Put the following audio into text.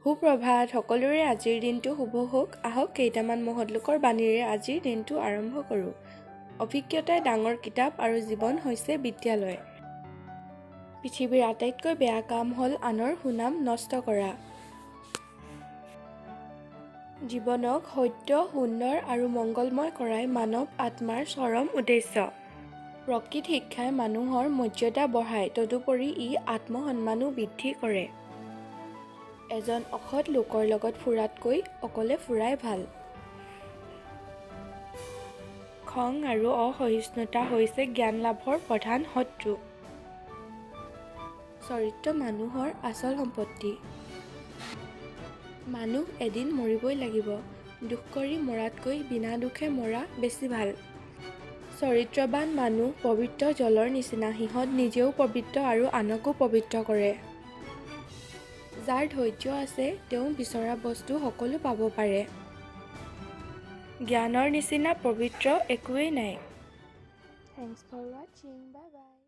সুপ্ৰভাত, সকলোৰে আজিৰ দিনটো শুভ হওক। আহক কেইটামান মহৎ লোকৰ বাণীৰে আজিৰ দিনটো আৰম্ভ কৰোঁ। অভিজ্ঞতাই ডাঙৰ কিতাপ আৰু জীৱন হৈছে বিদ্যালয়। পৃথিৱীৰ আটাইতকৈ বেয়া কাম হ'ল আনৰ সুনাম নষ্ট কৰা। জীৱনক সত্য, সুন্দৰ আৰু মংগলময় কৰাই মানৱ আত্মাৰ চৰম উদ্দেশ্য। প্ৰকৃত শিক্ষাই মানুহৰ মৰ্যাদা বঢ়ায়, তদুপৰি ই আত্মসন্মানো বৃদ্ধি কৰে। এজন অসৎ লোকৰ লগত ফুৰাতকৈ অকলে ফুৰাই ভাল। খং আৰু অসহিষ্ণুতা হৈছে জ্ঞান লাভৰ প্ৰধান শত্ৰু। চৰিত্ৰ মানুহৰ আচল সম্পত্তি। মানুহ এদিন মৰিবই লাগিব। দুখ কৰি মৰাতকৈ বিনা দুখে মৰা বেছি ভাল। চৰিত্ৰৱান মানুহ পবিত্ৰ জলৰ নিচিনা। সিহঁত নিজেও পবিত্ৰ আৰু আনকো পবিত্ৰ কৰে। যাৰ ধৈৰ্য আছে তেওঁ বিচৰা বস্তু সকলো পাব পাৰে। জ্ঞানৰ নিচিনা পবিত্ৰ একোৱেই নাই। Thanks for watching. Bye bye.